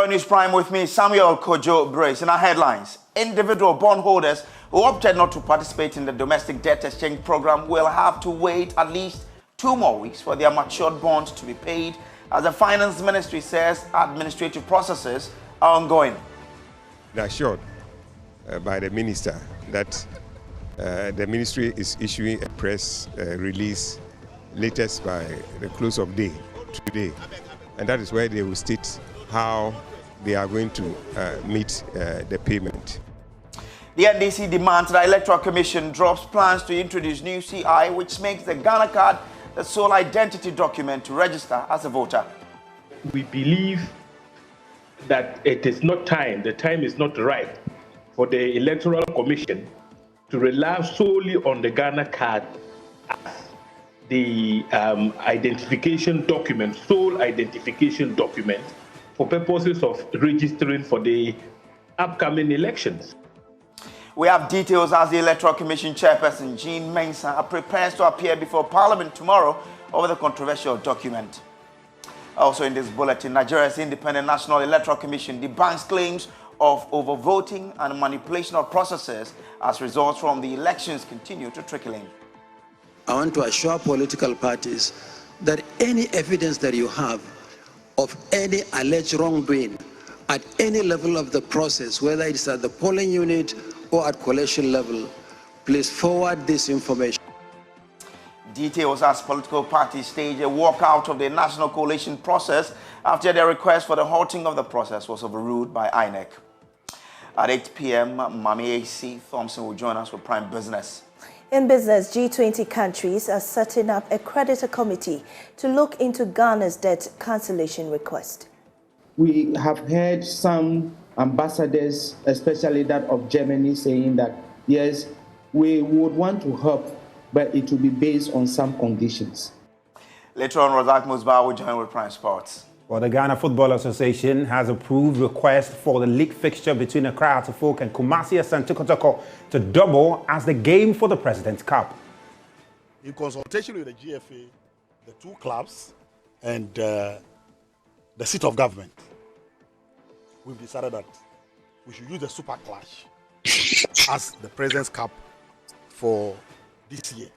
Join News Prime with me, Samuel Kojo Brace. In our headlines, individual bondholders who opted not to participate in the domestic debt exchange program will have to wait at least 2 more weeks for their matured bonds to be paid, as the Finance Ministry says administrative processes are ongoing. Assured by the Minister that the Ministry is issuing a press release latest by the close of day today, and that is where they will state how they are going to meet the payment. The NDC demands the Electoral Commission drops plans to introduce new CI, which makes the Ghana card the sole identity document to register as a voter. We believe that it is not time, the time is not right for the Electoral Commission to rely solely on the Ghana card as the identification document, sole identification document for purposes of registering for the upcoming elections. We have details as the Electoral Commission Chairperson Jean Mensah prepares to appear before Parliament tomorrow over the controversial document. Also in this bulletin, Nigeria's Independent National Electoral Commission debunks claims of overvoting and manipulation of processes as results from the elections continue to trickle in. I want to assure political parties that any evidence that you have of any alleged wrongdoing at any level of the process, whether it's at the polling unit or at coalition level, please forward this information. Details as political parties stage a walkout of the national coalition process after their request for the halting of the process was overruled by INEC. At 8 p.m., Mami A.C. Thompson will join us with Prime Business. In business, G20 countries are setting up a creditor committee to look into Ghana's debt cancellation request. We have heard some ambassadors, especially that of Germany, saying that, yes, we would want to help, but it will be based on some conditions. Later on, Razak Musbah will join with Prime Sports. Well, the Ghana Football Association has approved request for the league fixture between Accra Folk and Kumasi Asante Kotoko to double as the game for the President's Cup. In consultation with the GFA, the two clubs, and the seat of government, we've decided that we should use the Super Clash as the President's Cup for this year.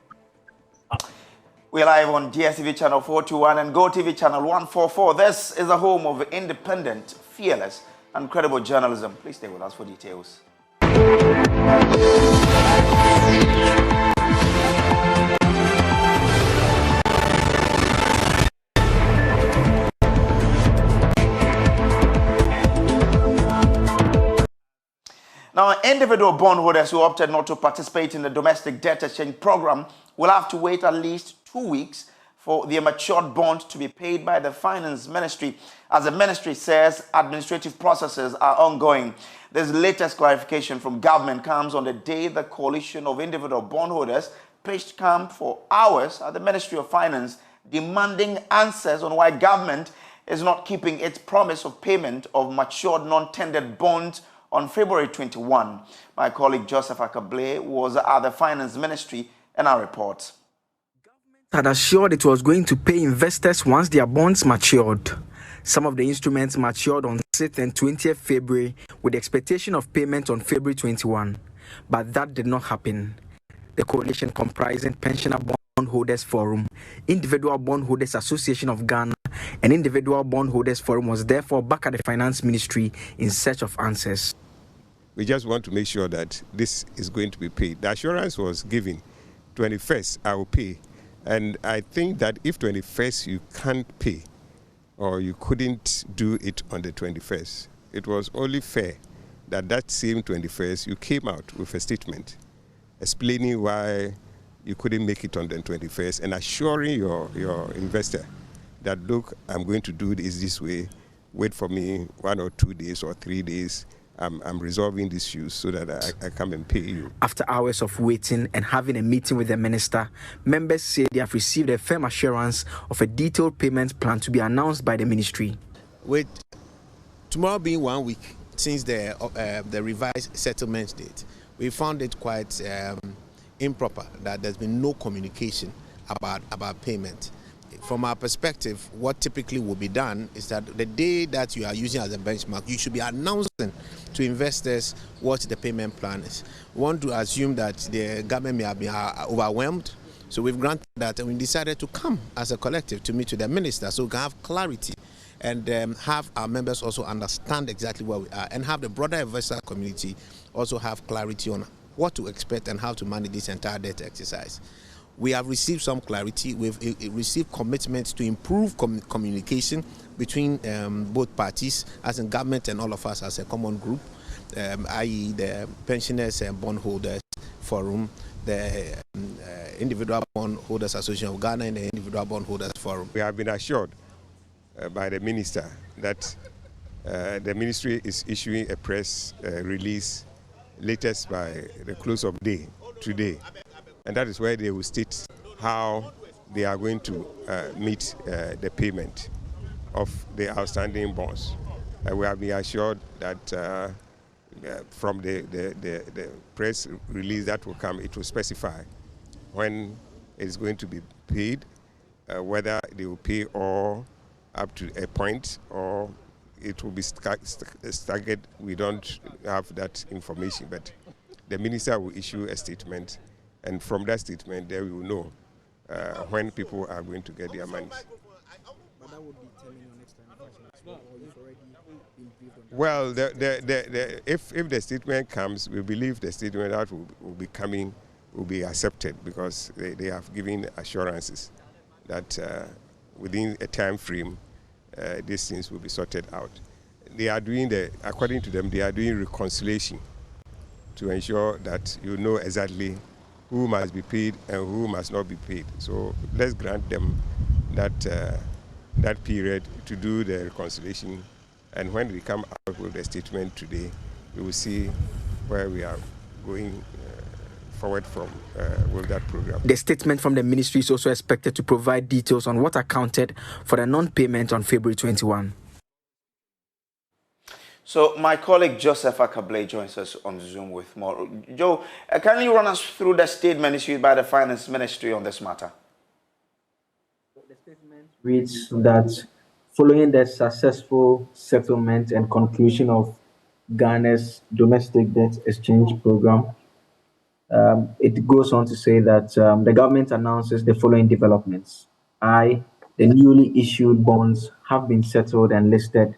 We're live on DSTV channel 421 and GoTV channel 144. This is the home of independent, fearless, and credible journalism. Please stay with us for details. Now, individual bondholders who opted not to participate in the domestic debt exchange program will have to wait at least 2 weeks for their matured bond to be paid by the Finance Ministry, as the ministry says administrative processes are ongoing. This latest clarification from government comes on the day the coalition of individual bondholders pitched camp for hours at the Ministry of Finance, demanding answers on why government is not keeping its promise of payment of matured non-tendered bonds on February 21. My colleague Joseph Akable was at the Finance Ministry and our report. Had assured it was going to pay investors once their bonds matured. Some of the instruments matured on 6th and 20th February with the expectation of payment on February 21. But that did not happen. The coalition comprising Pensioner Bondholders Forum, Individual Bondholders Association of Ghana, and Individual Bondholders Forum was therefore back at the Finance Ministry in search of answers. We just want to make sure that this is going to be paid. The assurance was given, 21st I will pay. And I think that if 21st you can't pay, or you couldn't do it on the 21st, it was only fair that that same 21st you came out with a statement explaining why you couldn't make it on the 21st and assuring your investor that, look, I'm going to do this way, wait for me 1 or 2 days or 3 days. I'm resolving these issues so that I come and pay you. After hours of waiting and having a meeting with the minister, members say they have received a firm assurance of a detailed payment plan to be announced by the ministry. With tomorrow being 1 week since the revised settlement date, we found it quite improper that there's been no communication about payment. from our perspective, what typically will be done is that the day that you are using as a benchmark, you should be announcing to investors what the payment plan is. We want to assume that the government may have been overwhelmed, so we've granted that, and we decided to come as a collective to meet with the minister so we can have clarity and have our members also understand exactly where we are, and have the broader investor community also have clarity on what to expect and how to manage this entire debt exercise. We have received some clarity. We've received commitments to improve communication between both parties, as in government and all of us as a common group, i.e. the Pensioners and Bondholders Forum, the Individual Bondholders Association of Ghana, and the Individual Bondholders Forum. We have been assured by the minister that the ministry is issuing a press release latest by the close of day today. And that is where they will state how they are going to meet the payment of the outstanding bonds. We have been assured that from the press release that will come, it will specify when it is going to be paid, whether they will pay all up to a point or it will be staggered. We don't have that information, but the minister will issue a statement. And from that statement, there we will know when people are going to get their money. But that would be telling you next time, or you've already been briefed on that. Well, if the statement comes, we believe the statement that will be coming will be accepted, because they have given assurances that within a time frame, these things will be sorted out. They are doing according to them, they are doing reconciliation to ensure that you know exactly who must be paid and who must not be paid. So let's grant them that period to do the reconciliation. And when we come out with the statement today, we will see where we are going forward from with that program. The statement from the ministry is also expected to provide details on what accounted for the non-payment on February 21. So my colleague Joseph Akable joins us on Zoom with more. Joe, can you run us through the statement issued by the Finance Ministry on this matter? The statement reads that following the successful settlement and conclusion of Ghana's domestic debt exchange program, it goes on to say that the government announces the following developments. The newly issued bonds have been settled and listed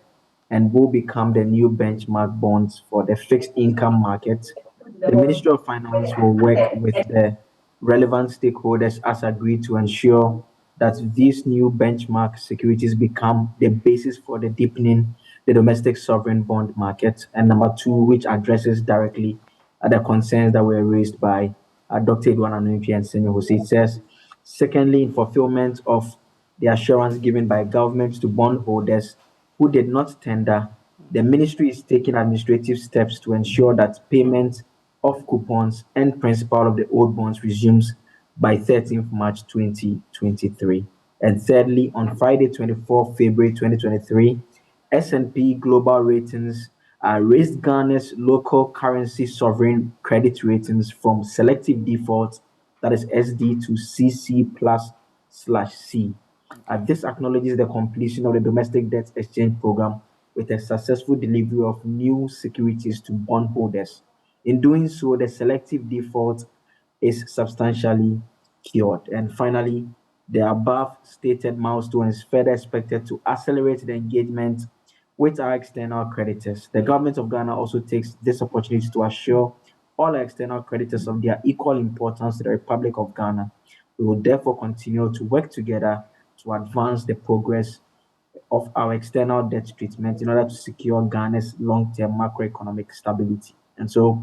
and will become the new benchmark bonds for the fixed income market. The Ministry of Finance will work with the relevant stakeholders as agreed to ensure that these new benchmark securities become the basis for the deepening the domestic sovereign bond market. And number two, which addresses directly the concerns that were raised by Dr. Edouard Anunfi and Senior Jose. It says, secondly, in fulfillment of the assurance given by governments to bondholders who did not tender, the ministry is taking administrative steps to ensure that payment of coupons and principal of the old bonds resumes by 13th March 2023. And thirdly, on Friday, 24 February 2023, S&P Global Ratings raised Ghana's local currency sovereign credit ratings from selective default, that is SD, to CC+/C. This acknowledges the completion of the domestic debt exchange program with a successful delivery of new securities to bondholders. In doing so, the selective default is substantially cured. And finally, the above stated milestone is further expected to accelerate the engagement with our external creditors. The government of Ghana also takes this opportunity to assure all our external creditors of their equal importance to the Republic of Ghana. We will therefore continue to work together to advance the progress of our external debt treatment in order to secure Ghana's long-term macroeconomic stability. And so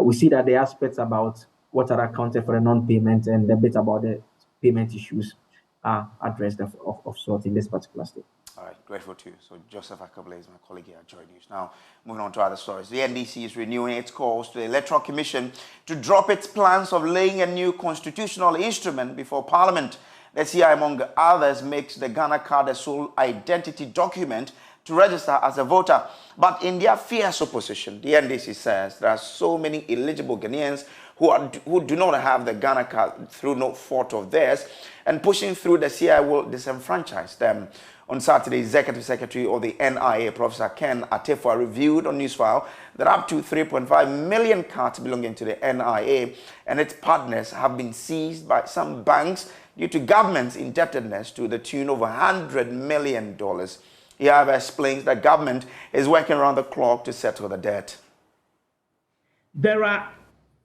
we see that the aspects about what are accounted for the non-payment and the bit about the payment issues are addressed of sort in this particular state. All right, grateful to you. So Joseph Akable is my colleague here at Joy News. Now, moving on to other stories. The NDC is renewing its calls to the Electoral Commission to drop its plans of laying a new constitutional instrument before Parliament. The CI, among others, makes the Ghana card a sole identity document to register as a voter. But in their fierce opposition, the NDC says there are so many eligible Ghanaians who do not have the Ghana card through no fault of theirs, and pushing through the CI will disenfranchise them. On Saturday, Executive Secretary of the NIA, Professor Ken Atefua, reviewed on Newsfile that up to 3.5 million cards belonging to the NIA and its partners have been seized by some banks due to government's indebtedness to the tune of $100 million. He, however, explains that government is working around the clock to settle the debt. There are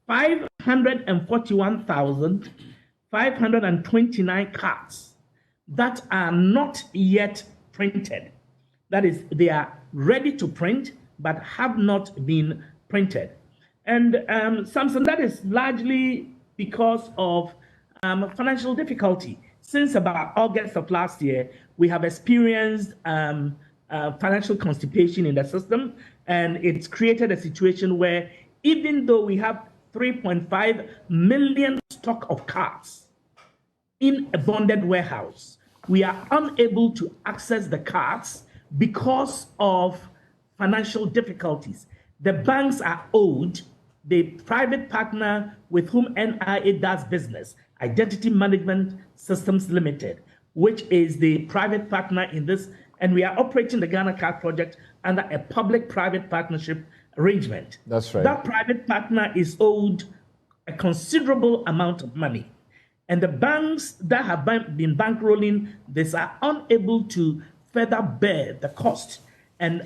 541,529 cards that are not yet printed. That is, they are ready to print, but have not been printed. And Samson, that is largely because of financial difficulty. Since about August of last year, we have experienced financial constipation in the system, and it's created a situation where even though we have 3.5 million stock of cards in a bonded warehouse, we are unable to access the cards because of financial difficulties. The banks are owed. The private partner with whom NIA does business, Identity Management Systems Limited, which is the private partner in this, and we are operating the Ghana Card project under a public-private partnership arrangement. That's right. That private partner is owed a considerable amount of money. And the banks that have been bankrolling this are unable to further bear the cost and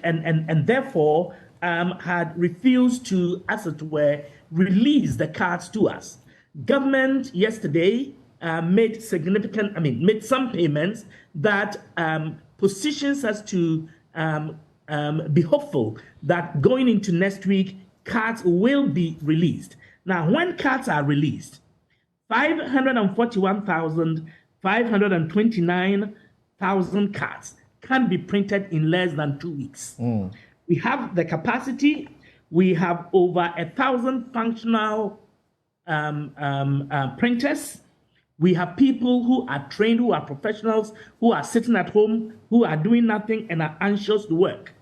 therefore had refused to, as it were, release the cards to us. Government yesterday made some payments that positions us to be hopeful that going into next week, cards will be released. Now, when cards are released, 541,529 cards can be printed in less than 2 weeks. We have the capacity. We have over 1,000 functional printers. We have people who are trained, who are professionals, who are sitting at home, who are doing nothing and are anxious to work.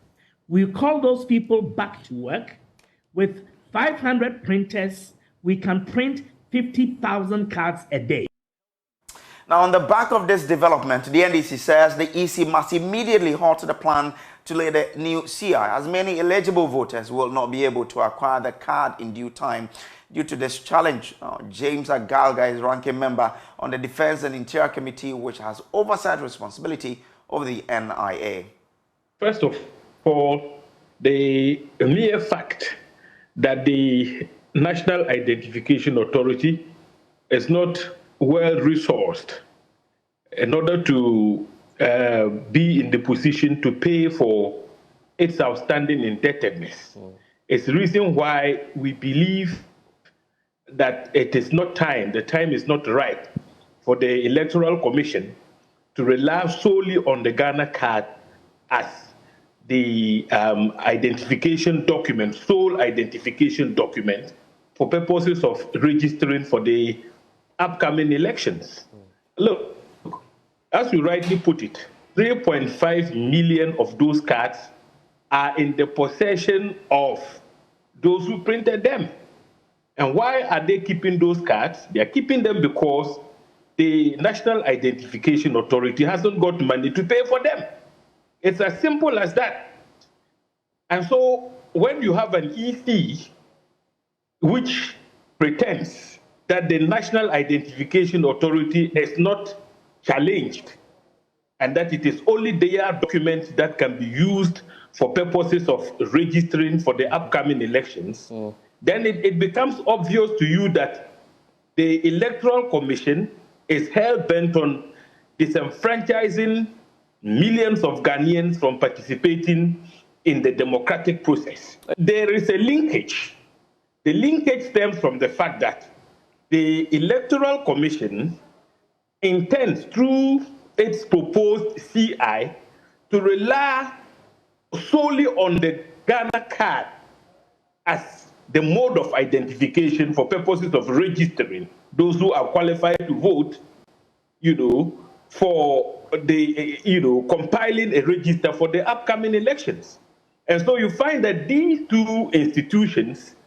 We call those people back to work. With 500 printers, we can print 50,000 cards a day. Now, on the back of this development, the NDC says the EC must immediately halt the plan to lay the new CI, as many eligible voters will not be able to acquire the card in due time due to this challenge. James Agalga is ranking member on the Defense and Interior Committee, which has oversight responsibility over the NIA. First of all, the mere fact that the National Identification Authority is not well resourced in order to be in the position to pay for its outstanding indebtedness. It's the reason why we believe that it is not time, the time is not right for the Electoral Commission to rely solely on the Ghana card as the identification document, sole identification document for purposes of registering for the upcoming elections. Look, as you rightly put it, 3.5 million of those cards are in the possession of those who printed them. And why are they keeping those cards? They are keeping them because the National Identification Authority hasn't got money to pay for them. It's as simple as that. And so when you have an EC which pretends that the National Identification Authority is not challenged and that it is only their documents that can be used for purposes of registering for the upcoming elections, then it becomes obvious to you that the Electoral Commission is hell-bent on disenfranchising millions of Ghanaians from participating in the democratic process. There is a linkage. The linkage stems from the fact that the Electoral Commission intends, through its proposed CI, to rely solely on the Ghana card as the mode of identification for purposes of registering those who are qualified to vote, for the, compiling a register for the upcoming elections. And so you find that these two institutions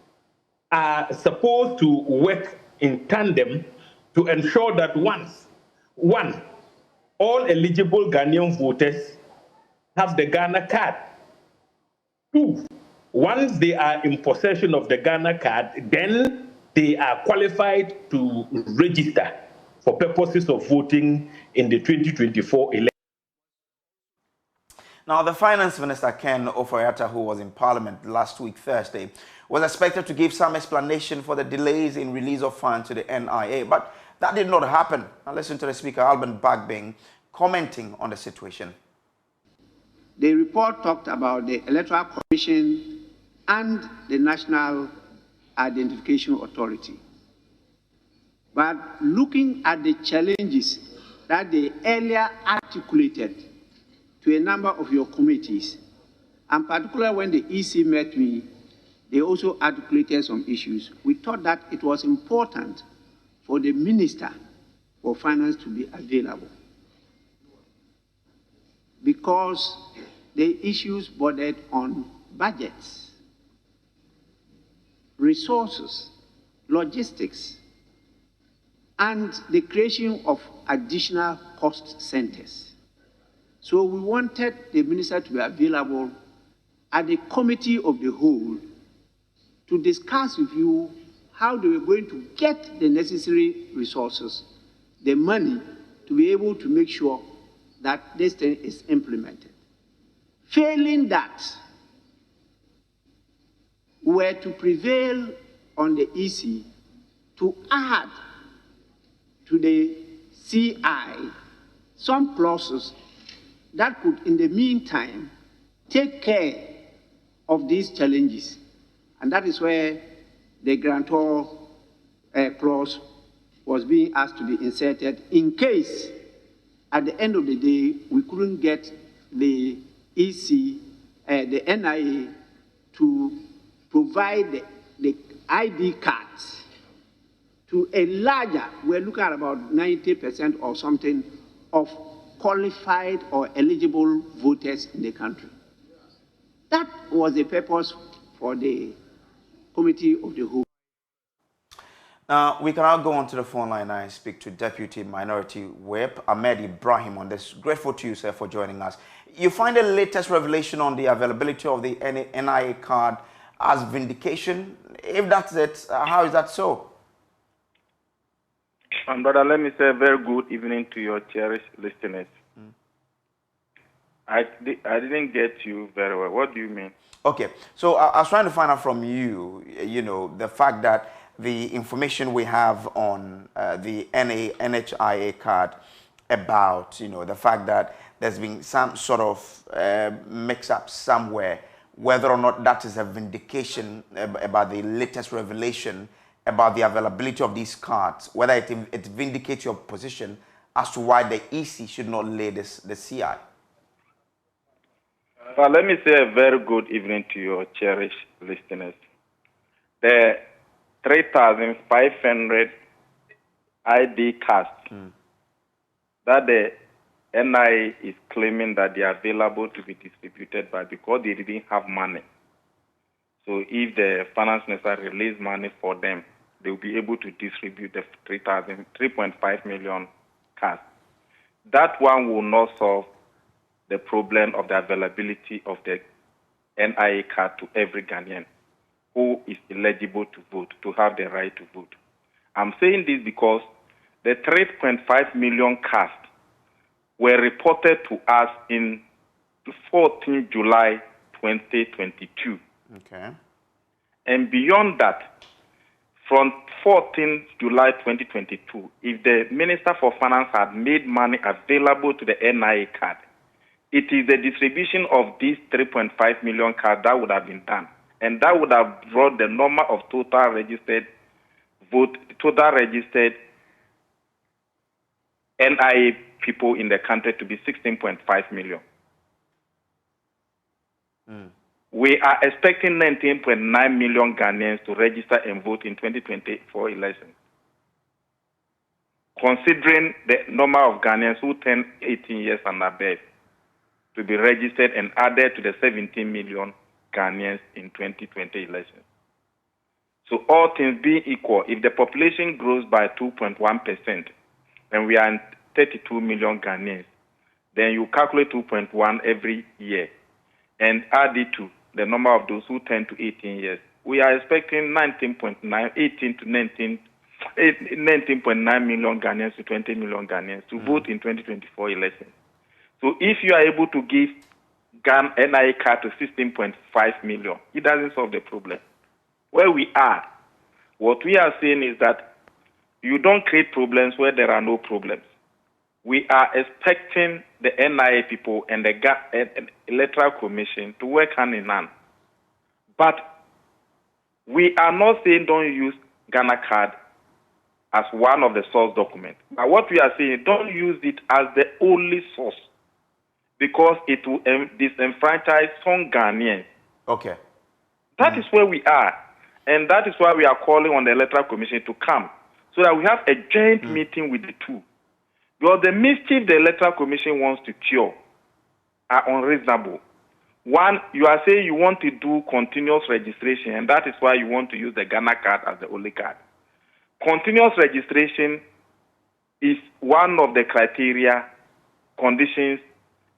are supposed to work in tandem to ensure that one, all eligible Ghanaian voters have the Ghana card. Two, once they are in possession of the Ghana card, then they are qualified to register for purposes of voting in the 2024 election. Now, the Finance Minister, Ken Ofori-Atta, who was in Parliament last week, Thursday, was expected to give some explanation for the delays in release of funds to the NIA, but that did not happen. Now, listen to the Speaker, Alban Bagbing, commenting on the situation. The report talked about the Electoral Commission and the National Identification Authority. But looking at the challenges that they earlier articulated to a number of your committees, and particularly when the EC met me, they also articulated some issues. We thought that it was important for the Minister for Finance to be available because the issues bordered on budgets, resources, logistics, and the creation of additional cost centers. So we wanted the Minister to be available at the Committee of the Whole to discuss with you how they were going to get the necessary resources, the money, to be able to make sure that this thing is implemented. Failing that, we were to prevail on the EC to add to the CI some clauses that could, in the meantime, take care of these challenges. And that is where the grantor clause was being asked to be inserted in case, at the end of the day, we couldn't get the EC, the NIA, to provide the ID cards to a larger, we're looking at about 90% or something, of qualified or eligible voters in the country. That was the purpose for the Committee of the Whole. Now, we can now go on to the phone line and speak to Deputy Minority Whip Ahmed Ibrahim on this. Grateful to you, sir, for joining us. You find the latest revelation on the availability of the NIA card as vindication? If that's it, how is that so? Brother, let me say a very good evening to your cherished listeners. I didn't get you very well. What do you mean? Okay, so I was trying to find out from you, the fact that the information we have on the NHIA card about, the fact that there's been some sort of mix-up somewhere, whether or not that is a vindication about the latest revelation about the availability of these cards, whether it vindicates your position as to why the EC should not lay the CI. Well, let me say a very good evening to your cherished listeners. The 3,500 ID cards that the NIA is claiming that they are available to be distributed by because they didn't have money. So if the finance minister release money for them, they will be able to distribute the 3.5 million cards. That one will not solve the problem of the availability of the NIA card to every Ghanaian who is eligible to vote, to have the right to vote. I'm saying this because the 3.5 million cards were reported to us in 14 July 2022. Okay. And beyond that, from 14 July 2022, if the Minister for Finance had made money available to the NIA card, it is the distribution of these 3.5 million cards that would have been done. And that would have brought the number of total registered NIA people in the country to be 16.5 million. We are expecting 19.9 million Ghanaians to register and vote in 2024 elections. Considering the number of Ghanaians who turn 18 years and above to be registered and added to the 17 million Ghanaians in 2020 elections. So all things being equal, if the population grows by 2.1%, and we are 32 million Ghanaians, then you calculate 2.1 every year and add it to the number of those who turn to 18 years. We are expecting 18 to 19.9 million Ghanaians to 20 million Ghanaians to vote in 2024 elections. So if you are able to give NIA card to 16.5 million, it doesn't solve the problem. Where we are, what we are saying is that you don't create problems where there are no problems. We are expecting the NIA people and the Electoral Commission to work hand in hand. But we are not saying don't use Ghana card as one of the source documents. But what we are saying, don't use it as the only source, because it will disenfranchise some Ghanaians. Okay. That is where we are. And that is why we are calling on the Electoral Commission to come, so that we have a joint meeting with the two. Because the mischief the Electoral Commission wants to cure are unreasonable. One, you are saying you want to do continuous registration, and that is why you want to use the Ghana card as the only card. Continuous registration is one of the criteria, conditions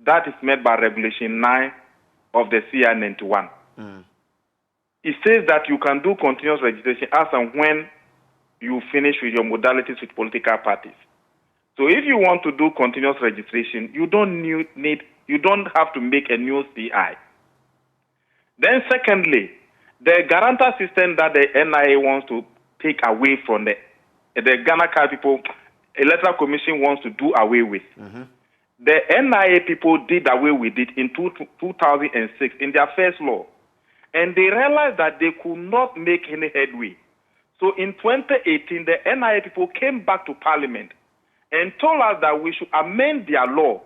that is met by Regulation 9 of the CI 91. It says that you can do continuous registration as and when you finish with your modalities with political parties. So if you want to do continuous registration, you don't have to make a new CI. Then secondly, the guarantor system that the NIA wants to take away from the Ghana card people, Electoral Commission wants to do away with. The NIA people did away with it in 2006 in their first law. And they realized that they could not make any headway. So in 2018, the NIA people came back to Parliament and told us that we should amend their law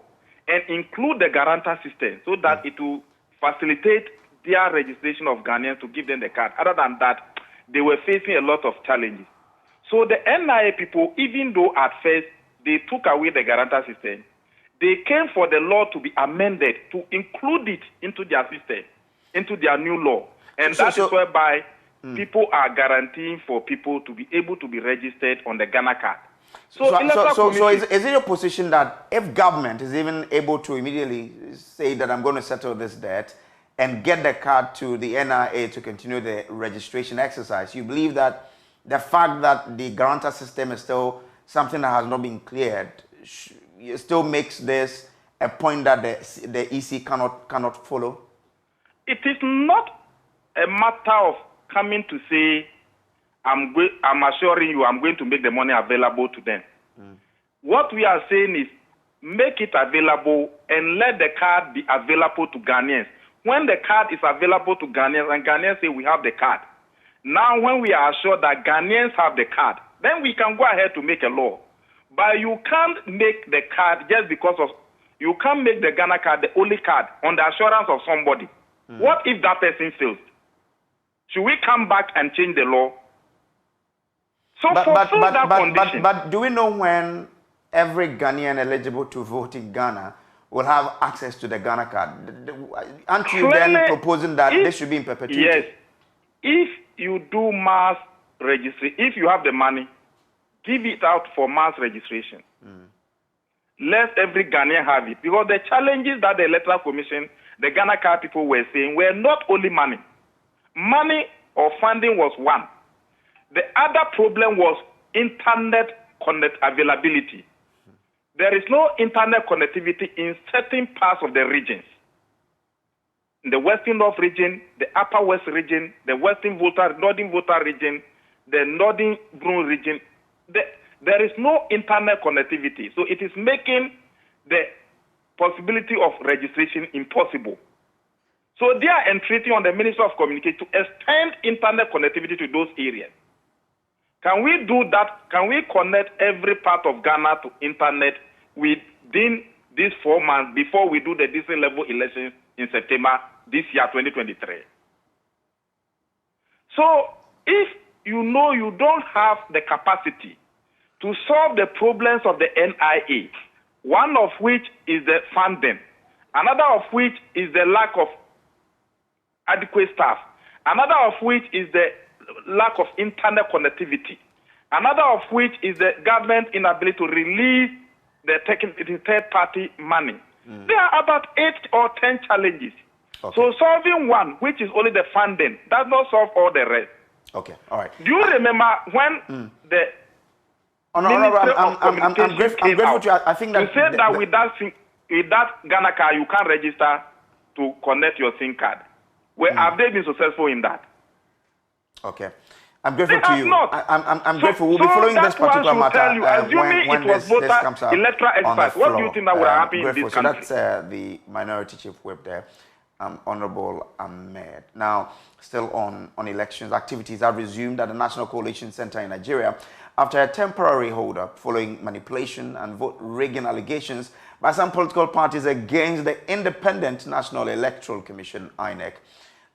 and include the guarantor system so that it will facilitate their registration of Ghanaians to give them the card. Other than that, they were facing a lot of challenges. So the NIA people, even though at first they took away the guarantor system, they came for the law to be amended to include it into their system, into their new law. And that is whereby people are guaranteeing for people to be able to be registered on the Ghana card. So is it your position that if government is even able to immediately say that I'm going to settle this debt and get the card to the NIA to continue the registration exercise, you believe that the fact that the guarantor system is still something that has not been cleared still makes this a point that the EC cannot follow? It is not a matter of coming to say, I'm assuring you I'm going to make the money available to them. What we are saying is make it available and let the card be available to Ghanaians. When the card is available to Ghanaians and Ghanaians say we have the card, now when we are assured that Ghanaians have the card, then we can go ahead to make a law. But you can't make the card just because of, you can't make the Ghana card the only card on the assurance of somebody. What if that person fails? Should we come back and change the law? So but do we know when every Ghanaian eligible to vote in Ghana will have access to the Ghana card? Aren't you then proposing that this should be in perpetuity? Yes. If you do mass registration, if you have the money, give it out for mass registration. Let every Ghanaian have it. Because the challenges that the Electoral Commission, the Ghana card people were saying were not only money. Money or funding was one. The other problem was internet availability. There is no internet connectivity in certain parts of the regions. In the Western North region, the Upper West region, the Northern Volta region, the Northern Brun region, there is no internet connectivity. So it is making the possibility of registration impossible. So they are entreating on the Minister of Communication to extend internet connectivity to those areas. Can we do that? Can we connect every part of Ghana to internet within these 4 months before we do the district level elections in September this year, 2023? So if you know you don't have the capacity to solve the problems of the NIA, one of which is the funding, another of which is the lack of adequate staff, another of which is the lack of internet connectivity. Another of which is the government inability to release the third-party money. There are about 8 or 10 challenges. Okay. So solving one, which is only the funding, does not solve all the rest. Okay, all right. Do you remember when the Ministry of Communications came out? I think that you said that with that Ghana card, you can't register to connect your SIM card. Well, have they been successful in that? Okay. I'm grateful to you. I'm grateful. We'll be following this particular matter when this comes up. Electoral experts, what do you think that would happen in this country? So that's the Minority Chief Whip there, Honorable Ahmed. Now, still on elections, activities have resumed at the National Coalition Center in Nigeria after a temporary hold-up following manipulation and vote rigging allegations by some political parties against the Independent National Electoral Commission, INEC.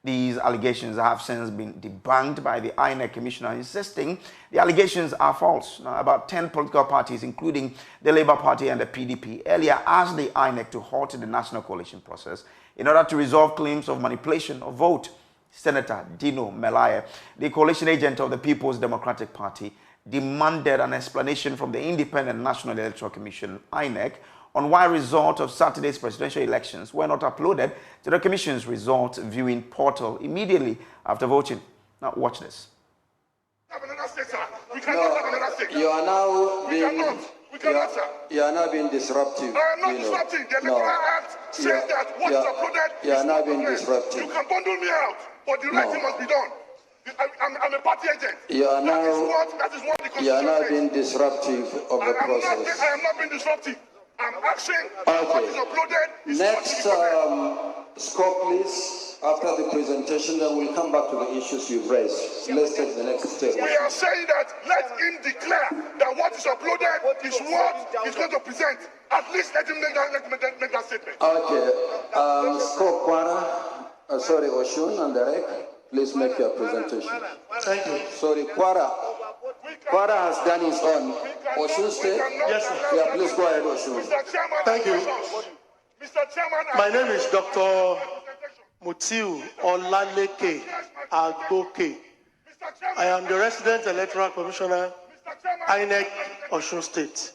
These allegations have since been debunked by the INEC commissioner, insisting the allegations are false. Now, about 10 political parties, including the Labour Party and the PDP, earlier asked the INEC to halt the national coalition process in order to resolve claims of manipulation of vote. Senator Dino Melaye, the coalition agent of the People's Democratic Party, demanded an explanation from the Independent National Electoral Commission, INEC, on why results of Saturday's presidential elections were not uploaded to the Commission's results viewing portal immediately after voting. Now, watch this. You are now being disruptive. I am not disrupting. The Electoral Act says that what is uploaded you are now being disruptive. You can bundle me out, but the right thing must be done. I'm a party agent. You are now, that is what the Constitution you are now says. being disruptive of the process. I am not being disruptive. I'm asking what is uploaded is next scope, please. After the presentation, then we'll come back to the issues you've raised. Let's take the next step. We are saying that let him declare that what is uploaded is what he's going to present. At least let him make that statement. Okay. Scope Kwara, sorry, Oshun and Derek, please make your presentation. Thank you. Sorry, Kwara has done his own. Oshun State? Yes, sir. Yeah, please go ahead, Oshun. Thank you. Mr. Chairman, my name is Dr. Mutiu Olaleke Agboke. I am the resident electoral commissioner, INEC, Osun State.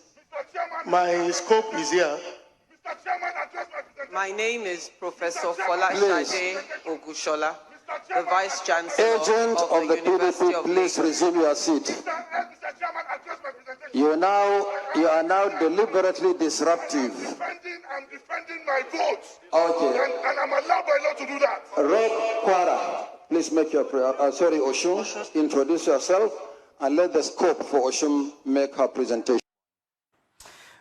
My scope is here. My name is Professor Folashade Ogushola, the Vice Chancellor Agent of the PDP, please resume your seat. You are now deliberately disruptive. I'm defending my votes. Okay. And I'm allowed by law to do that. Red Kwara, please make your sorry, Oshun, introduce yourself and let the scope for Oshun make her presentation.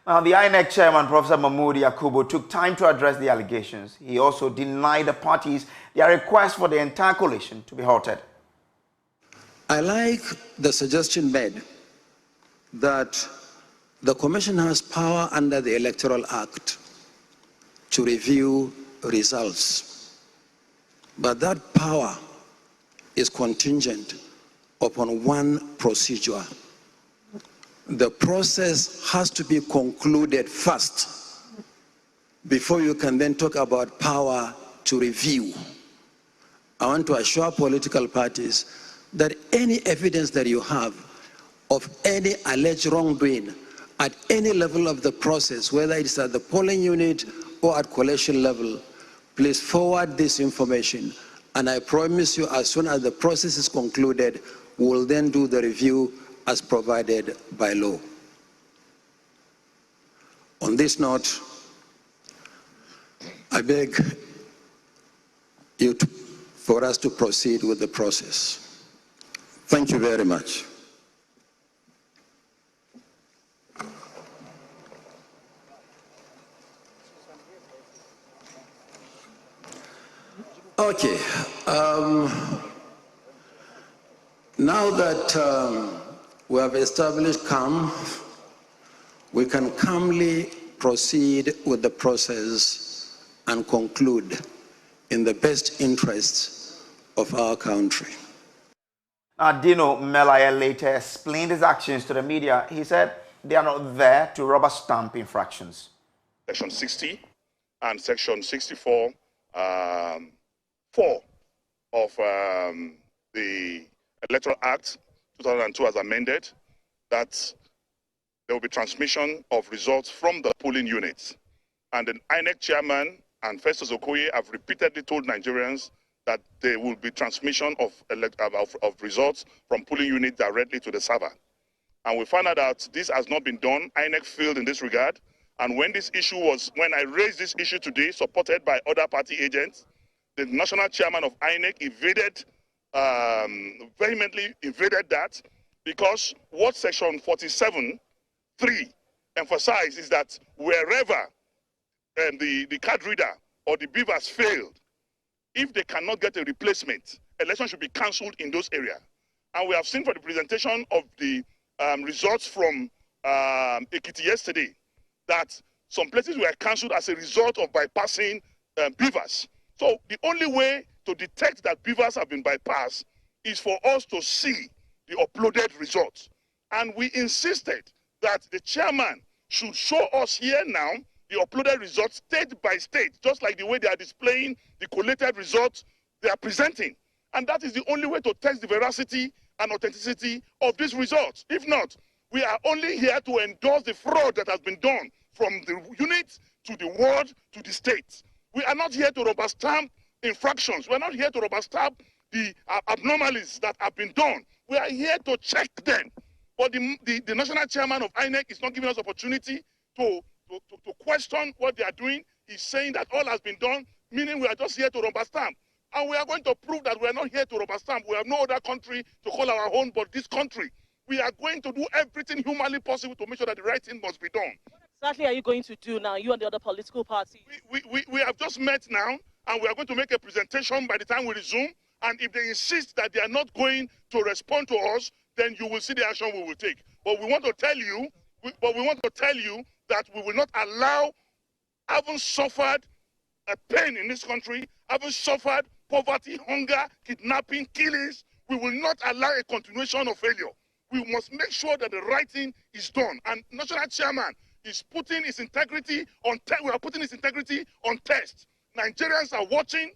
Now, the INEC chairman, Professor Mahmoud Yakubu, took time to address the allegations. He also denied the parties their request for the entire coalition to be halted. I like the suggestion made that the Commission has power under the Electoral Act to review results. But that power is contingent upon one procedure. The process has to be concluded first before you can then talk about power to review. I want to assure political parties that any evidence that you have of any alleged wrongdoing at any level of the process, whether it's at the polling unit or at coalition level, please forward this information. And I promise you, as soon as the process is concluded, we will then do the review as provided by law. On this note, I beg you for us to proceed with the process. Thank you very much. Okay. Now that we have established calm, we can calmly proceed with the process and conclude in the best interests of our country. Dino Melaye later explained his actions to the media. He said they are not there to rubber stamp infractions. Section 60 and Section 64, 4 of the Electoral Act 2002 as amended, that there will be transmission of results from the polling units. And the INEC chairman and Festus Okoye have repeatedly told Nigerians that there will be transmission of results from polling units directly to the server. And we found out that this has not been done. INEC failed in this regard. And when I raised this issue today, supported by other party agents, the national chairman of INEC vehemently evaded that, because what section 47.3 emphasizes is that wherever the card reader or the beavers failed, if they cannot get a replacement, election should be cancelled in those areas. And we have seen from the presentation of the results from Ekiti yesterday that some places were cancelled as a result of bypassing beavers. So the only way to detect that beavers have been bypassed is for us to see the uploaded results. And we insisted that the chairman should show us here now the uploaded results state by state, just like the way they are displaying the collated results they are presenting. And that is the only way to test the veracity and authenticity of these results. If not, we are only here to endorse the fraud that has been done from the unit to the ward to the state. We are not here to rubber stamp infractions. We are not here to rubber stamp the abnormalities that have been done. We are here to check them. But the national chairman of INEC is not giving us opportunity to question what they are doing. He's saying that all has been done, meaning we are just here to rubber stamp. And we are going to prove that we are not here to rubber stamp. We have no other country to call our own but this country. We are going to do everything humanly possible to make sure that the right thing must be done. What exactly are you going to do now, you and the other political parties? We have just met now, and we are going to make a presentation by the time we resume. And if they insist that they are not going to respond to us, then you will see the action we will take. But we want to tell you, that we will not allow, having suffered a pain in this country, having suffered poverty, hunger, kidnapping, killings, we will not allow a continuation of failure. We must make sure that the right thing is done. And national chairman is putting his integrity on test. We are putting his integrity on test. Nigerians are watching.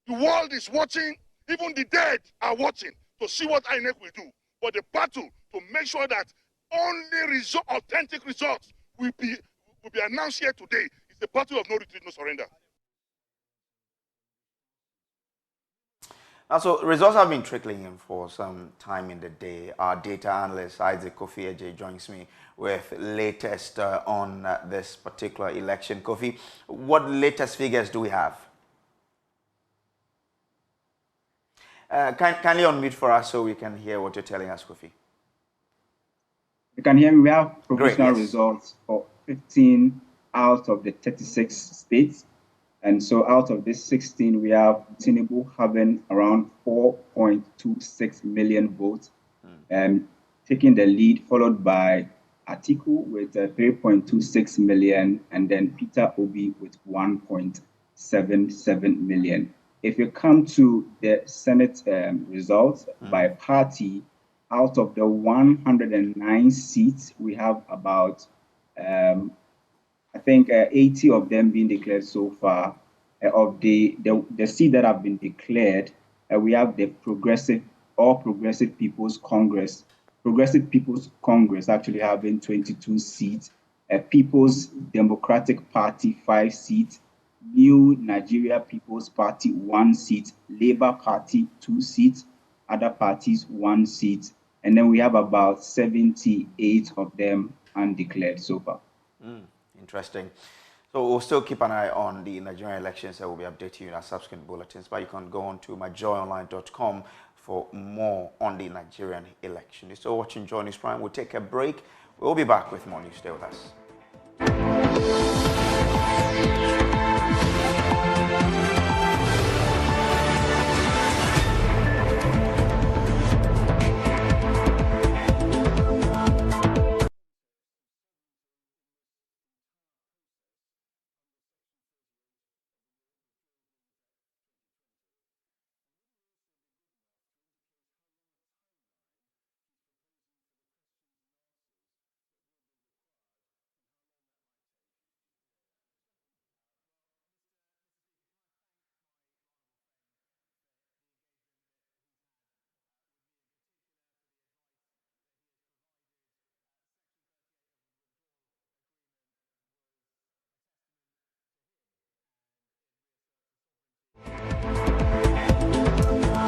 The world is watching. Even the dead are watching to see what INEC will do. But the battle to make sure that only authentic results will be announced here today is the battle of no retreat, no surrender. Now, so results have been trickling in for some time in the day. Our data analyst, Isaac Kofi Eje, joins me with latest on this particular election. Kofi, what latest figures do we have? Kindly unmute for us so we can hear what you're telling us, Kofi. You can hear me. We have provisional Great, yes. results for 15 out of the 36 states. And so out of this 16, we have Tinubu having around 4.26 million votes, taking the lead, followed by Atiku with 3.26 million, and then Peter Obi with 1.77 million. If you come to the Senate results by party, out of the 109 seats, we have about I think 80 of them being declared so far. Of the seats that have been declared, we have the Progressive People's Congress. Progressive People's Congress actually having 22 seats. People's Democratic Party 5 seats. New Nigeria People's Party 1 seat. Labour Party 2 seats. Other parties 1 seat. And then we have about 78 of them undeclared so far. Interesting. So we'll still keep an eye on the Nigerian elections and we'll be updating you in our subsequent bulletins. But you can go on to myjoyonline.com for more on the Nigerian election. You're still watching Joy News Prime. We'll take a break. We'll be back with more news. Stay with us.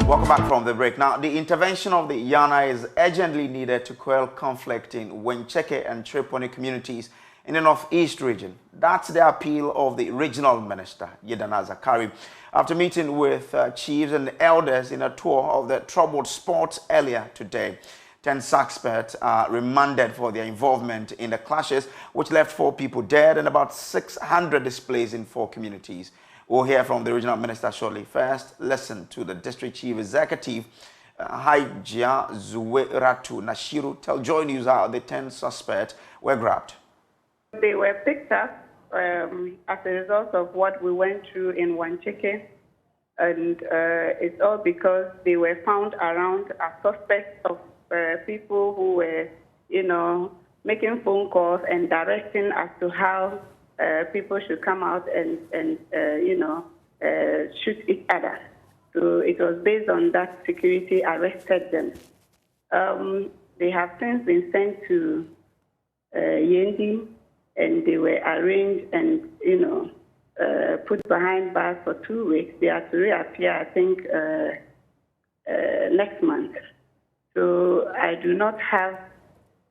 Welcome back from the break. Now, the intervention of the Yana is urgently needed to quell conflict in Wencheke and Tripoli communities in the northeast region. That's the appeal of the regional minister, Yedana Zakari, after meeting with chiefs and elders in a tour of the troubled spots earlier today. 10 suspects are remanded for their involvement in the clashes, which left 4 people dead and about 600 displaced in 4 communities. We'll hear from the regional minister shortly. First, listen to the district chief executive, Haijia Zuweratu Nashiru, tell Joy News how the 10 suspects were grabbed. They were picked up as a result of what we went through in Wancheke, and it's all because they were found around as suspects of people who were, making phone calls and directing as to how people should come out and shoot each other. So it was based on that security arrested them. They have since been sent to Yendi, and they were arraigned and, put behind bars for 2 weeks. They are to reappear, I think, next month. So I do not have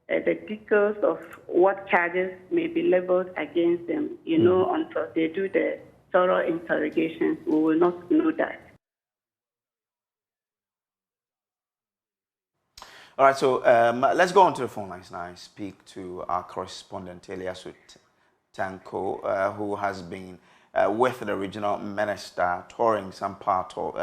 the details of what charges may be leveled against them, until they do the thorough interrogations. We will not know that. All right, so let's go on to the phone lines now and speak to our correspondent, Eliasu Tanko, who has been with the regional minister touring some part of,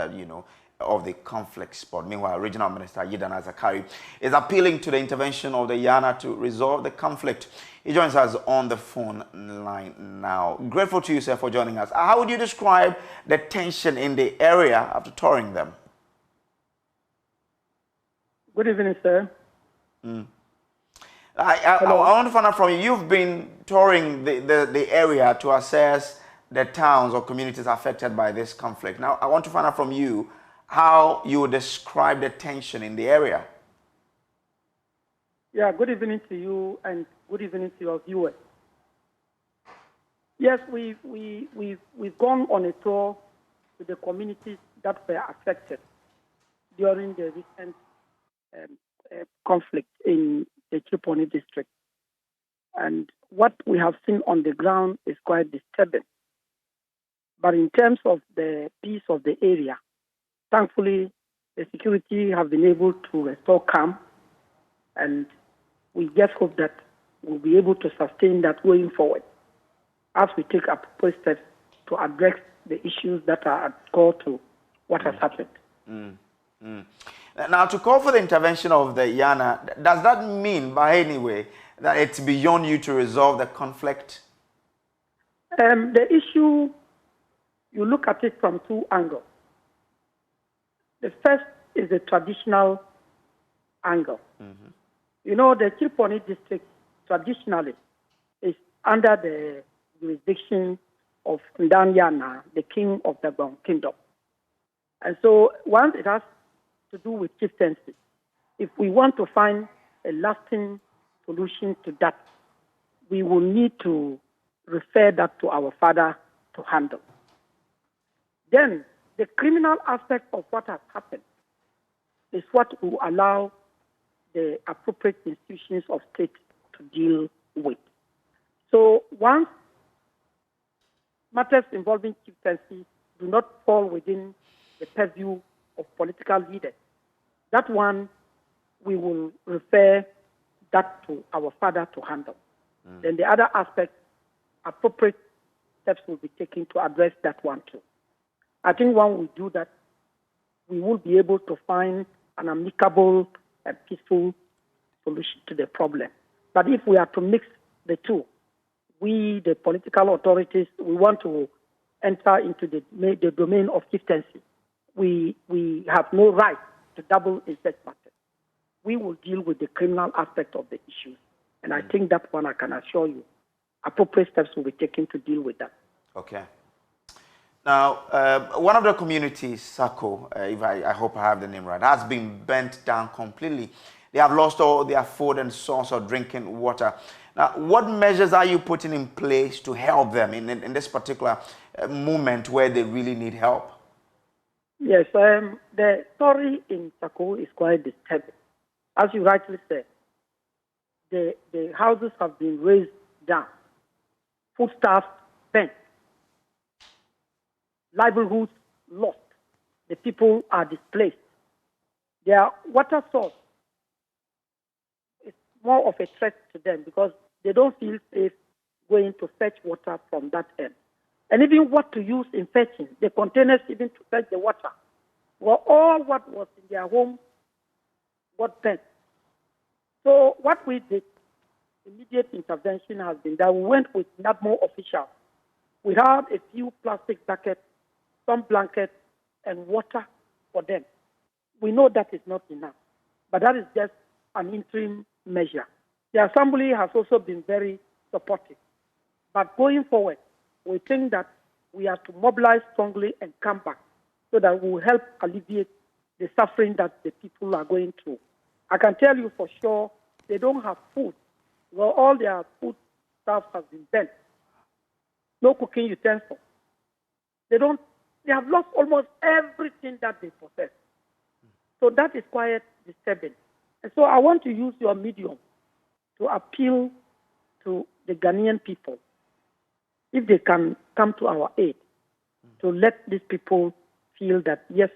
of the conflict spot. Meanwhile, Regional Minister Yedana Zakari is appealing to the intervention of the Yana to resolve the conflict. He joins us on the phone line now. Grateful to you, sir, for joining us. How would you describe the tension in the area after touring them? Good evening, sir. I want to find out from you. You've been touring the area to assess the towns or communities affected by this conflict. Now, I want to find out from you how you would describe the tension in the area. Yeah, good evening to you and good evening to your viewers. Yes, we've gone on a tour to the communities that were affected during the recent conflict in the Tripoli district. And what we have seen on the ground is quite disturbing. But in terms of the peace of the area, thankfully, the security have been able to restore calm, and we just hope that we'll be able to sustain that going forward as we take appropriate steps to address the issues that are at core to what has happened. Now, to call for the intervention of the Yana, does that mean by any way that it's beyond you to resolve the conflict? The issue, you look at it from 2 angles. The first is the traditional angle. The Tripoli district traditionally is under the jurisdiction of Ndanyana, the king of the Bon Kingdom. And so once it has to do with chieftaincy, if we want to find a lasting solution to that, we will need to refer that to our father to handle. Then the criminal aspect of what has happened is what will allow the appropriate institutions of state to deal with. So once matters involving chieftaincy do not fall within the purview of political leaders, that one we will refer that to our father to handle. Then the other aspect, appropriate steps will be taken to address that one too. I think when we do that, we will be able to find an amicable and peaceful solution to the problem. But if we are to mix the two, we, the political authorities, we want to enter into the domain of chieftaincy. We have no right to double in such matters. We will deal with the criminal aspect of the issue. And I think that one I can assure you, appropriate steps will be taken to deal with that. Okay. Now, one of the communities, Sako, if I hope I have the name right, has been burnt down completely. They have lost all their food and source of drinking water. Now, what measures are you putting in place to help them in this particular moment where they really need help? Yes, the story in Sako is quite disturbing. As you rightly said, the houses have been raised down, foodstuffs bent, livelihoods lost, the people are displaced. Their water source is more of a threat to them because they don't feel safe going to fetch water from that end. And even what to use in fetching, the containers even to fetch the water, well, all what was in their home got bent. So what we did, immediate intervention has been that we went with NADMO officials. We had a few plastic buckets, some blankets, and water for them. We know that is not enough, but that is just an interim measure. The Assembly has also been very supportive. But going forward, we think that we have to mobilize strongly and come back so that we will help alleviate the suffering that the people are going through. I can tell you for sure they don't have food. Well, all their food stuff has been bent. No cooking utensils. They have lost almost everything that they possess. So that is quite disturbing. And so I want to use your medium to appeal to the Ghanaian people, if they can come to our aid, to let these people feel that, yes,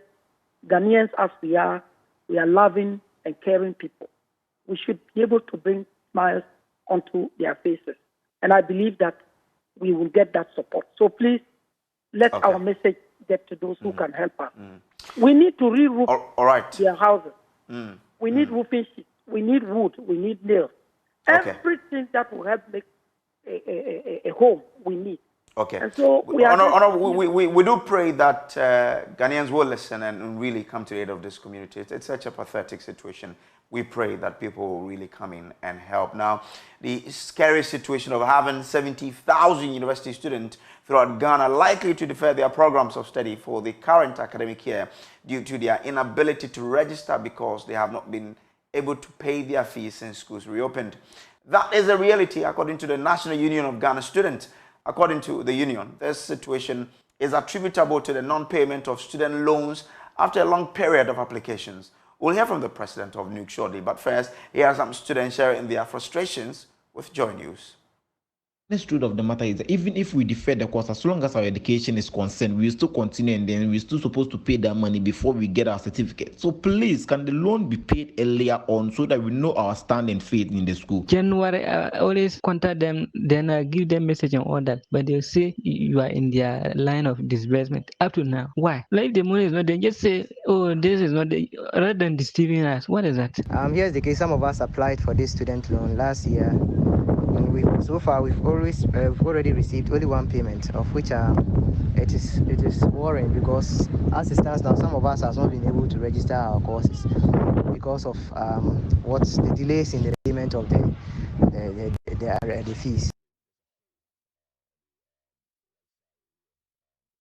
Ghanaians as we are loving and caring people. We should be able to bring smiles onto their faces. And I believe that we will get that support. So please, let our message get to those who can help us. We need to re-roof their houses. We need roofing sheets. We need wood. We need nails. Everything that will help make a home, we need. Okay. And so we do pray that Ghanaians will listen and really come to the aid of this community. It's such a pathetic situation. We pray that people will really come in and help. Now, the scary situation of having 70,000 university students throughout Ghana likely to defer their programs of study for the current academic year due to their inability to register because they have not been able to pay their fees since schools reopened. That is a reality according to the National Union of Ghana Students. According to the union, this situation is attributable to the non-payment of student loans after a long period of applications. We'll hear from the president of NUG shortly, but first, here are some students sharing their frustrations with Joy News. The truth of the matter is that even if we defer the course, as long as our education is concerned, we will still continue, and then we're still supposed to pay that money before we get our certificate. So please, can the loan be paid earlier on so that we know our stand and faith in the school? January, I always contact them, then I give them message and all that, but they'll say you are in their line of disbursement up to now. Why? Like if the money is not there, just say, oh, this is not there, rather than deceiving us. What is that? Here's the case. Some of us applied for this student loan last year. So far, we've already received only one payment, of which it is worrying because as it stands now, some of us have not been able to register our courses because of what's the delays in the payment of the fees.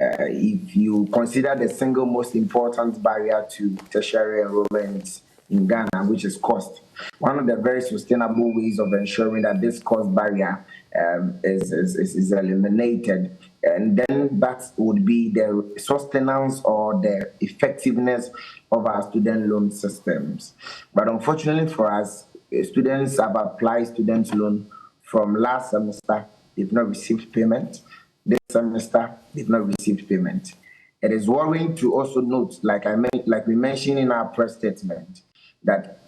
If you consider the single most important barrier to tertiary enrollment in Ghana, which is cost, one of the very sustainable ways of ensuring that this cost barrier is eliminated, and then that would be the sustenance or the effectiveness of our student loan systems. But unfortunately for us, students have applied student loan from last semester, they've not received payment. This semester, they've not received payment. It is worrying to also note, like we mentioned in our press statement, that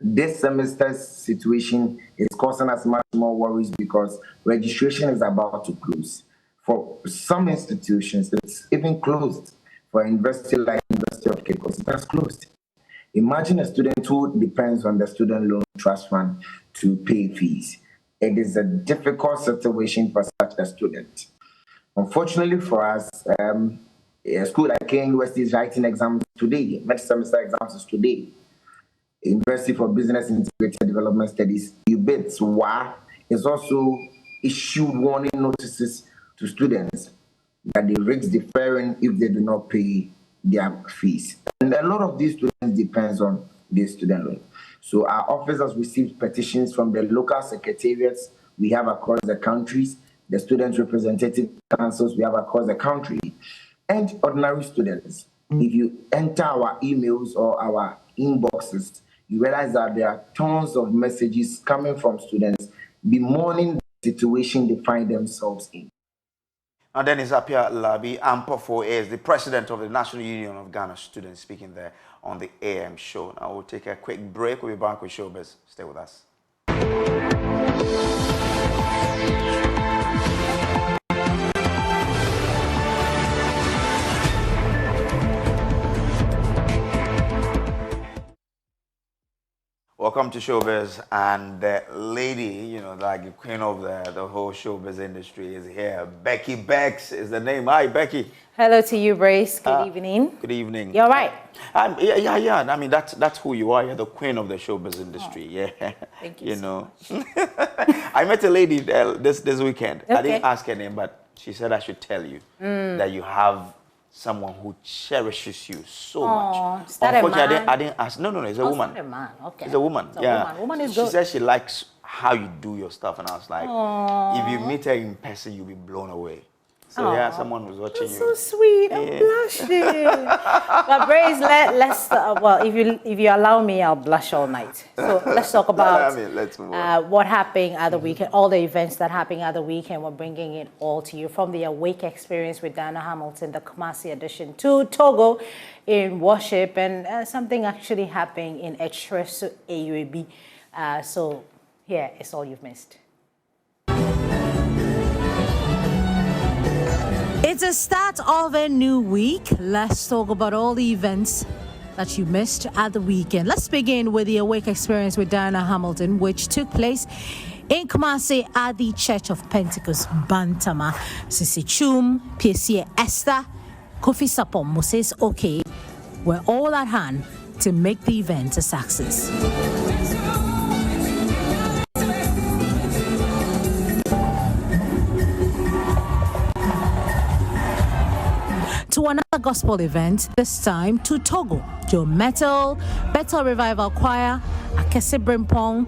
this semester's situation is causing us much more worries because registration is about to close. For some institutions, it's even closed. For a university like University of Cape Coast, it has closed. Imagine a student who depends on the student loan trust fund to pay fees. It is a difficult situation for such a student. Unfortunately for us, a school like Kenya University is writing exams today, mid-semester exams is today. University for Business Integrated Development Studies, UBITS, WA, is also issued warning notices to students that they risk deferring if they do not pay their fees. And a lot of these students depends on this student loan. So our office has received petitions from the local secretariats we have across the countries, the student representative councils we have across the country, and ordinary students If you enter our emails or our inboxes, you realize that there are tons of messages coming from students bemoaning the situation they find themselves in. And Dennis Apia Labi Ampofo is the president of the National Union of Ghana Students, speaking there on the AM show. Now we'll take a quick break. We'll be back with Showbiz. Stay with us. Welcome to Showbiz, and the lady, like the queen of the whole showbiz industry is here. Becky Bex is the name. Hi, Becky. Hello to you, Brace. Good evening. Good evening. You're right. Yeah. I mean, that's who you are. You're the queen of the showbiz industry. Yeah. Thank you so much. I met a lady this weekend. Okay. I didn't ask her name, but she said I should tell you that you have someone who cherishes you so much. Is that Unfortunately, a man? I didn't ask. No, it's a woman. It's not a man. Okay. It's a woman. It's a woman. Woman is She good. says she likes how you do your stuff, and I was like, if you meet her in person, you'll be blown away. So yeah, someone was watching you. So sweet. I'm blushing. But Brace, let's well, if you allow me, I'll blush all night. So let's talk about let's move on. what happened at the weekend, all the events that happened at the weekend. We're bringing it all to you from the Awake experience with Diana Hamilton, the Kumasi edition, to Togo in worship, and something actually happened in Etresu AUAB. So here is all you've missed. It's the start of a new week. Let's talk about all the events that you missed at the weekend. Let's begin with the Awake experience with Diana Hamilton, which took place in Kumasi at the Church of Pentecost, Bantama. Sisi Chum, PSA Esther, Kofi Sapom, Moses Okay were all at hand to make the event a success. To another gospel event, this time to Togo. Joe Metal, Bethel Revival Choir, Akese Brimpong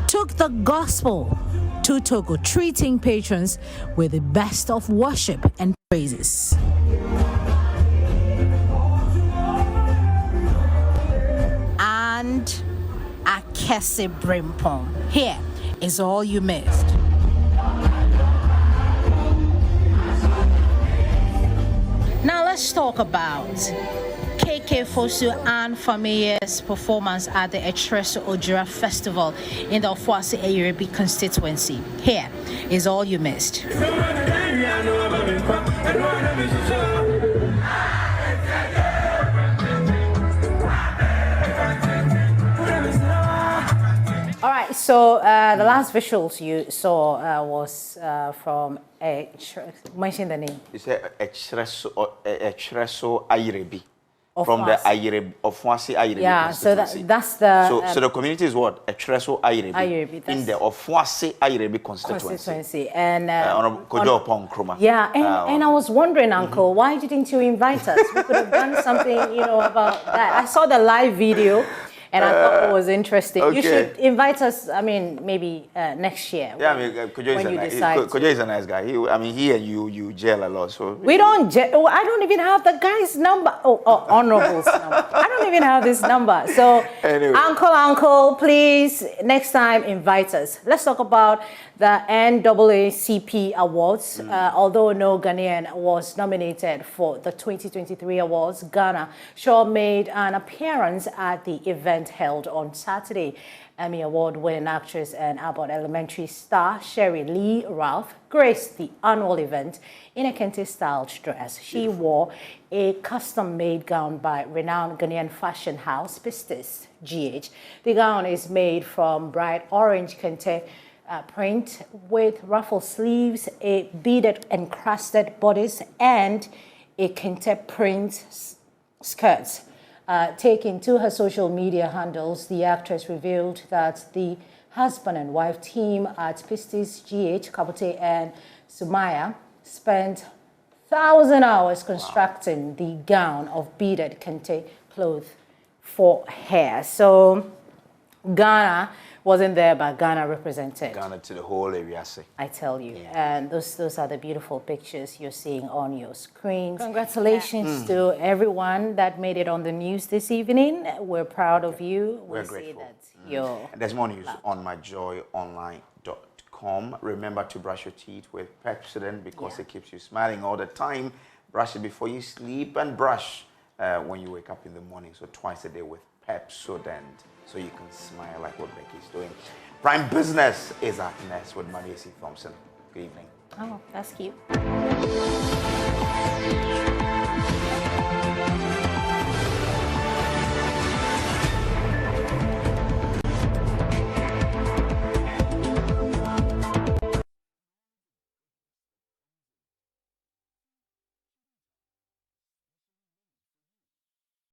took the gospel to Togo, treating patrons with the best of worship and praises. And Akese Brimpong. Here is all you missed. Now let's talk about KK Fosu and Famiye's performance at the Etresu Ojura Festival in the Ofuasi Ayurebi constituency. Here is all you missed. All right, so the last visuals you saw was from mention the name. You said Etresu Ayurebi. From the Ayurebi, Ofuasi Ayurebi. Yeah, so that's the... So the community is what? Etresu Ayurebi. In the Ofuasi Ayurebi constituency. And Kojo upon Kruma. Yeah, and I was wondering, Uncle, why didn't you invite us? We could have done something, about that. I saw the live video. And I thought it was interesting. Okay. You should invite us, maybe next year. Yeah, Kojo is a nice guy. He and you gel a lot. So we don't gel. Oh, I don't even have the guy's number. Honorable's number. I don't even have this number. So, anyway. Uncle, please, next time, invite us. Let's talk about the NAACP Awards. Although no Ghanaian was nominated for the 2023 awards, Ghana sure made an appearance at the event held on Saturday. Emmy Award-winning actress and Abbott Elementary star Sherry Lee Ralph graced the annual event in a Kente-styled dress. She wore a custom-made gown by renowned Ghanaian fashion house Pistis GH. The gown is made from bright orange Kente print with ruffled sleeves, a beaded encrusted bodice, and a Kente print skirts. Taking to her social media handles, the actress revealed that the husband and wife team at Pistis GH, Kapote and Sumaya, spent 1,000 hours constructing the gown of beaded Kente cloth for her. So Ghana wasn't there, but Ghana represented. Ghana to the whole area, I tell you. And those are the beautiful pictures you're seeing on your screens. Congratulations to everyone that made it on the news this evening. We're proud of you. We're grateful. And there's more news on myjoyonline.com. Remember to brush your teeth with Pepsodent because it keeps you smiling all the time. Brush it before you sleep and brush when you wake up in the morning. So twice a day with Pepsodent, so you can smile like what Becky's doing. Prime Business is up next with Maria C. Thompson. Good evening. Oh, that's cute.